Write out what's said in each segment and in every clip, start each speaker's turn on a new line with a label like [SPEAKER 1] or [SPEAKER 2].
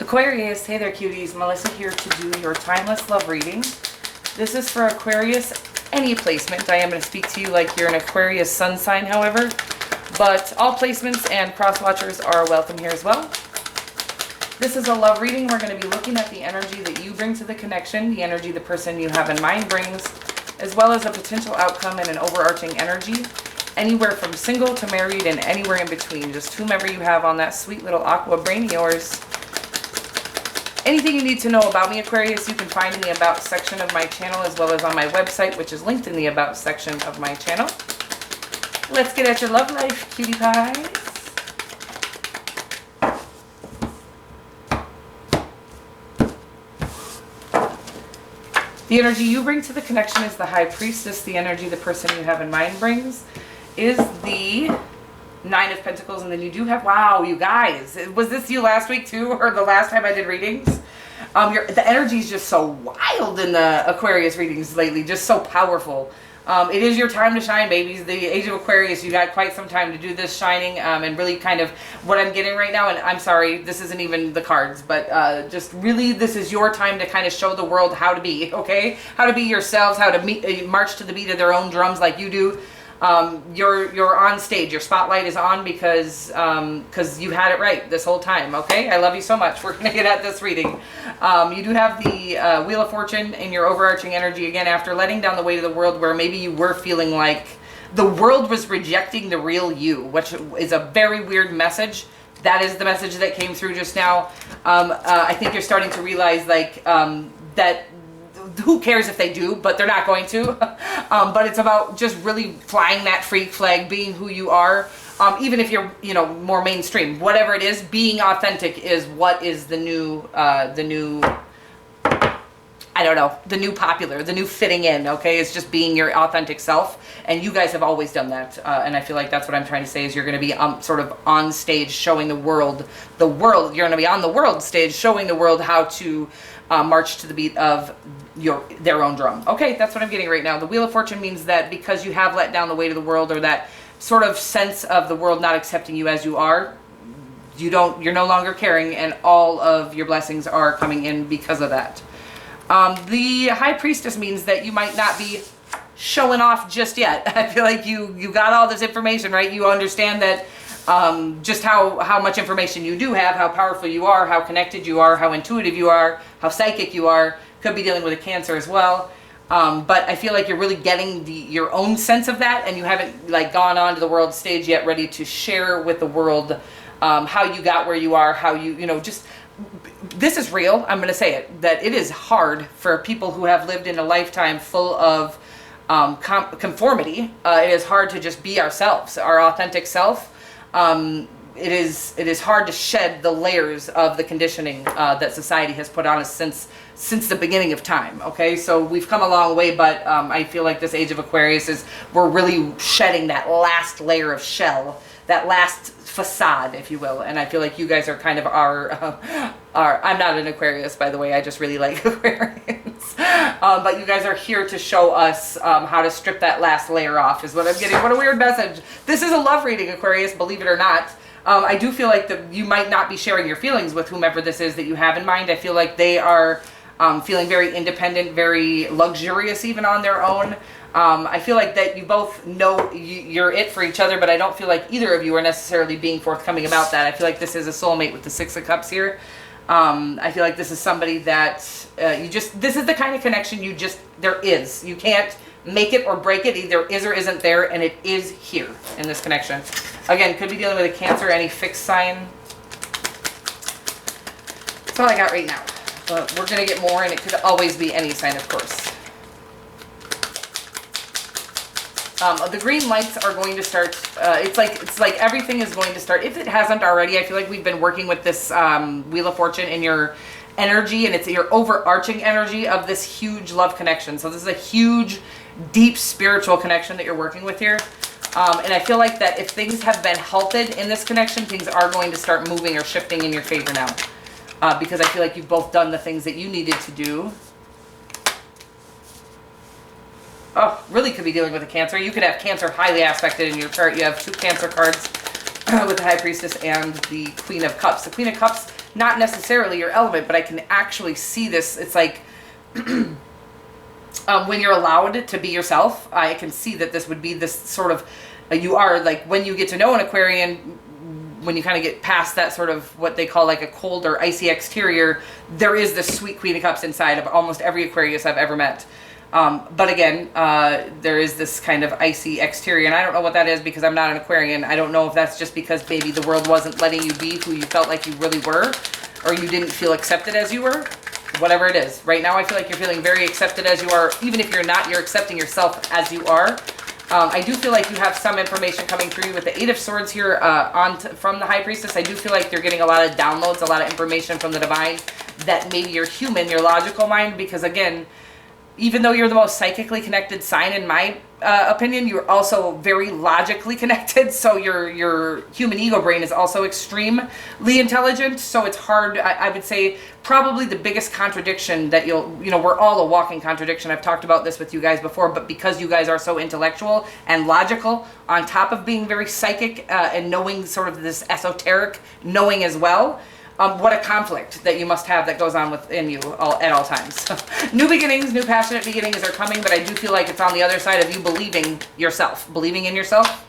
[SPEAKER 1] Aquarius, hey there cuties, Melissa here to do your timeless love reading. This is for Aquarius, any placement. I am going to speak to you like you're an Aquarius sun sign, however, but all placements and cross watchers are welcome here as well. This is a love reading. We're going to be looking at the energy that you bring to the connection, the energy the person you have in mind brings, as well as a potential outcome and an overarching energy, anywhere from single to married and anywhere in between, just whomever you have on that sweet little aqua brain of yours. Anything you need to know about me, Aquarius, you can find in the About section of my channel, as well as on my website, which is linked in the About section of my channel. Let's get at your love life, cutie pies. The energy you bring to the connection is the High Priestess. The energy the person you have in mind brings is the Nine of Pentacles, and then you do have, wow, you guys, was this you last week too, or the last time I did readings? The energy is just so wild in the Aquarius readings lately, just so powerful. It is your time to shine, babies. The age of Aquarius, you got quite some time to do this shining, and really kind of what I'm getting right now, and I'm sorry, this isn't even the cards, but just really this is your time to kind of show the world how to be, okay? How to be yourselves, how to march to the beat of their own drums like you do. You're on stage. Your spotlight is on because you had it right this whole time. Okay, I love you so much. We're gonna get at this reading. You do have the Wheel of Fortune in your overarching energy again after letting down the weight of the world, where maybe you were feeling like the world was rejecting the real you, which is a very weird message. That is the message that came through just now. I think you're starting to realize like that. Who cares if they do, but they're not going to. But it's about just really flying that freak flag, being who you are. Even if you're, more mainstream, whatever it is, being authentic is what is the new popular, the new fitting in, okay? It's just being your authentic self. And you guys have always done that. And I feel like that's what I'm trying to say is you're going to be sort of on stage showing the world, you're going to be on the world stage showing the world how to march to the beat of their own drum. Okay, that's what I'm getting right now. The Wheel of Fortune means that because you have let down the weight of the world, or that sort of sense of the world not accepting you as you are, you're no longer caring, and all of your blessings are coming in because of that. The High Priestess means that you might not be showing off just yet. I feel like you got all this information, right? You understand that just how much information you do have, how powerful you are, how connected you are, how intuitive you are, how psychic you are. Could be dealing with a Cancer as well. But I feel like you're really getting your own sense of that, and you haven't like gone on to the world stage yet, ready to share with the world how you got where you are, how just this is real. I'm going to say it, that it is hard for people who have lived in a lifetime full of conformity. It is hard to just be ourselves, our authentic self. It is hard to shed the layers of the conditioning that society has put on us since the beginning of time. Okay, so we've come a long way, but I feel like this age of Aquarius we're really shedding that last layer of shell, that last facade, if you will. And I feel like you guys are kind of our I'm not an Aquarius, by the way. I just really like Aquarians. But you guys are here to show us how to strip that last layer off, is what I'm getting. What a weird message. This is a love reading, Aquarius, believe it or not. I do feel like you might not be sharing your feelings with whomever this is that you have in mind. I feel like they are feeling very independent, very luxurious even on their own. I feel like that you both know you're it for each other, but I don't feel like either of you are necessarily being forthcoming about that. I feel like this is a soulmate with the Six of Cups here. I feel like this is somebody that this is the kind of connection there is. You can't make it or break it. Either is or isn't there, and it is here in this connection. Again, could be dealing with a Cancer, any fixed sign. That's all I got right now. But we're going to get more, and it could always be any sign, of course. The green lights are going to start. It's like everything is going to start. If it hasn't already, I feel like we've been working with this Wheel of Fortune in your energy, and it's your overarching energy of this huge love connection. So this is a huge, deep spiritual connection that you're working with here. And I feel like that if things have been halted in this connection, things are going to start moving or shifting in your favor now. Because I feel like you've both done the things that you needed to do. Oh, really could be dealing with a Cancer. You could have Cancer highly aspected in your chart. You have two Cancer cards with the High Priestess and the Queen of Cups. The Queen of Cups not necessarily your element, but I can actually see this. It's like when you're allowed to be yourself, I can see that this would be this sort of, you are like, when you get to know an Aquarian, when you kind of get past that sort of what they call like a cold or icy exterior, there is this sweet Queen of Cups inside of almost every Aquarius I've ever met. But again, there is this kind of icy exterior, and I don't know what that is because I'm not an Aquarian. I don't know if that's just because maybe the world wasn't letting you be who you felt like you really were, or you didn't feel accepted as you were. Whatever it is. Right now I feel like you're feeling very accepted as you are. Even if you're not, you're accepting yourself as you are. I do feel like you have some information coming through you with the Eight of Swords here from the High Priestess. I do feel like you're getting a lot of downloads, a lot of information from the Divine that maybe your human, your logical mind, because again, even though you're the most psychically connected sign in my opinion, you're also very logically connected. So your human ego brain is also extremely intelligent. So it's hard, I would say, probably the biggest contradiction that we're all a walking contradiction. I've talked about this with you guys before, but because you guys are so intellectual and logical, on top of being very psychic and knowing sort of this esoteric knowing as well, what a conflict that you must have that goes on within you at all times. New beginnings, new passionate beginnings are coming, but I do feel like it's on the other side of you believing yourself, believing in yourself.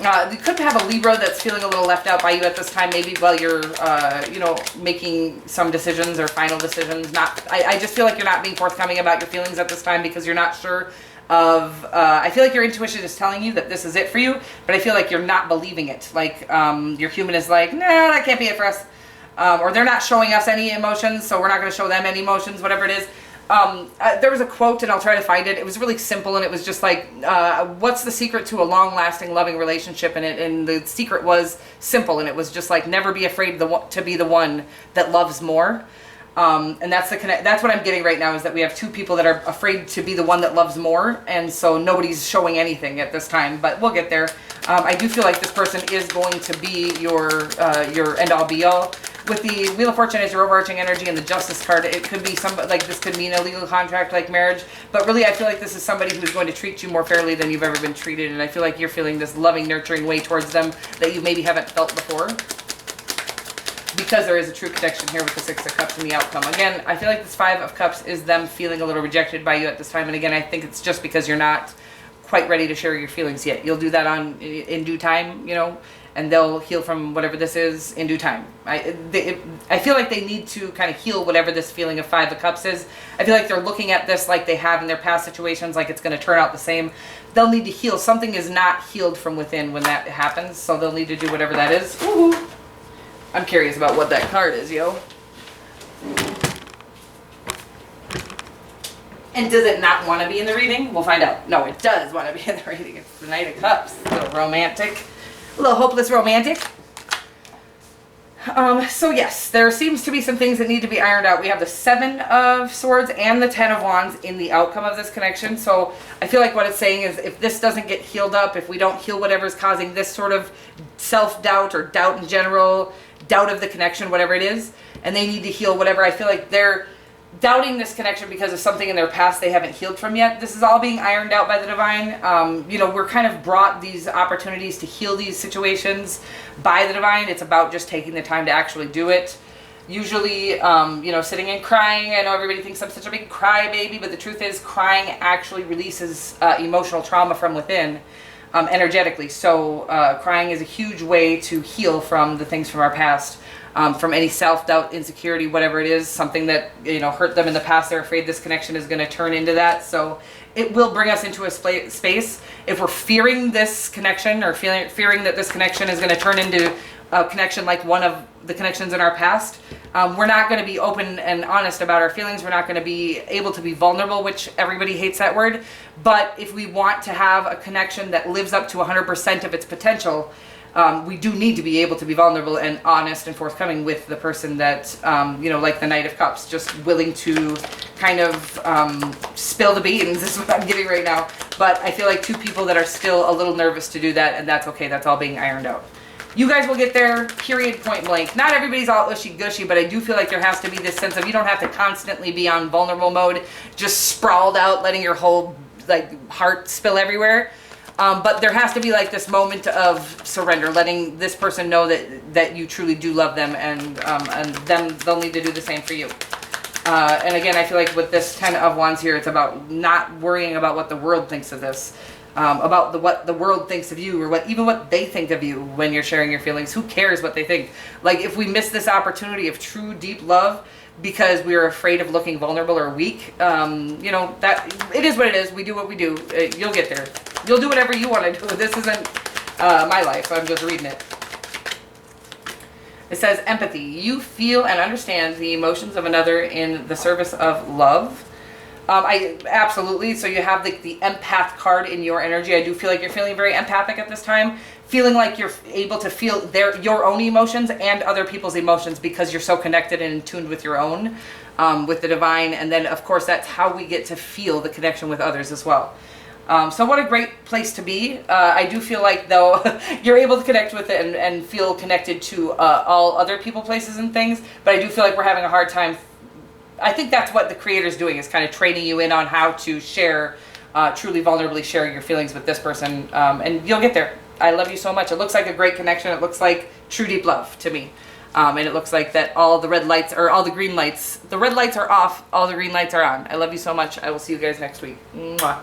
[SPEAKER 1] You could have a Libra that's feeling a little left out by you at this time, maybe while you're, making some decisions or final decisions. I just feel like you're not being forthcoming about your feelings at this time because you're not sure of, I feel like your intuition is telling you that this is it for you, but I feel like you're not believing it. Like, your human is like, no, that can't be it for us. Or they're not showing us any emotions, so we're not going to show them any emotions, whatever it is. There was a quote, and I'll try to find it. It was really simple, and it was just like, what's the secret to a long-lasting, loving relationship? And the secret was simple, and it was just like, never be afraid to be the one that loves more. And that's what I'm getting right now, is that we have two people that are afraid to be the one that loves more, and so nobody's showing anything at this time, but we'll get there. I do feel like this person is going to be your end-all be-all. With the Wheel of Fortune as your overarching energy and the Justice card, it could be somebody, like this could mean a legal contract like marriage, but really I feel like this is somebody who's going to treat you more fairly than you've ever been treated, and I feel like you're feeling this loving, nurturing way towards them that you maybe haven't felt before, because there is a true connection here with the Six of Cups and the outcome. Again, I feel like this Five of Cups is them feeling a little rejected by you at this time, and again, I think it's just because you're not quite ready to share your feelings yet. You'll do that in due time, and they'll heal from whatever this is in due time. I feel like they need to kind of heal whatever this feeling of Five of Cups is. I feel like they're looking at this like they have in their past situations, like it's going to turn out the same. They'll need to heal. Something is not healed from within when that happens, so they'll need to do whatever that is. Ooh. I'm curious about what that card is, yo. And does it not want to be in the reading? We'll find out. No, it does want to be in the reading. It's the Knight of Cups. A little romantic. A little hopeless romantic. So yes, there seems to be some things that need to be ironed out. We have the Seven of Swords and the Ten of Wands in the outcome of this connection. So I feel like what it's saying is, if this doesn't get healed up, if we don't heal whatever's causing this sort of self-doubt or doubt in general, doubt of the connection, whatever it is, and they need to heal whatever, I feel like they're doubting this connection because of something in their past they haven't healed from yet. This is all being ironed out by the Divine. We're kind of brought these opportunities to heal these situations by the Divine. It's about just taking the time to actually do it. Usually, sitting and crying. I know everybody thinks I'm such a big crybaby, but the truth is crying actually releases emotional trauma from within. Energetically. So crying is a huge way to heal from the things from our past, from any self-doubt, insecurity, whatever it is, something that hurt them in the past. They're afraid this connection is going to turn into that. So it will bring us into a space if we're fearing this connection, or fearing that this connection is going to turn into a connection like one of the connections in our past. We're not going to be open and honest about our feelings. We're not going to be able to be vulnerable, which everybody hates that word. But if we want to have a connection that lives up to 100% of its potential, we do need to be able to be vulnerable and honest and forthcoming with the person that, like the Knight of Cups, just willing to kind of spill the beans is what I'm getting right now. But I feel like two people that are still a little nervous to do that, and that's okay. That's all being ironed out. You guys will get there, period, point blank. Not everybody's all ushy-gushy, but I do feel like there has to be this sense of, you don't have to constantly be on vulnerable mode, just sprawled out, letting your whole heart spill everywhere. But there has to be like this moment of surrender, letting this person know that you truly do love them, and them, they'll need to do the same for you. And again, I feel like with this 10 of Wands here, it's about not worrying about what the world thinks of this, about what the world thinks of you, or even what they think of you when you're sharing your feelings. Who cares what they think? Like, if we miss this opportunity of true, deep love because we're afraid of looking vulnerable or weak, you know, that it is what it is. We do what we do. You'll get there. You'll do whatever you want to do. This isn't my life. I'm just reading it. It says empathy. You feel and understand the emotions of another in the service of love. I absolutely. So you have the empath card in your energy. I do feel like you're feeling very empathic at this time, feeling like you're able to feel your own emotions and other people's emotions because you're so connected and in tune with your own, with the divine. And then of course that's how we get to feel the connection with others as well. So what a great place to be. I do feel like, though, you're able to connect with it and feel connected to all other people, places, and things, but I do feel like we're having a hard time. I think that's what the creator's doing, is kind of training you in on how to share, truly vulnerably share your feelings with this person, and you'll get there. I love you so much. It looks like a great connection. It looks like true deep love to me. And it looks like that all the red lights, or all the green lights, the red lights are off, all the green lights are on. I love you so much. I will see you guys next week. Mwah.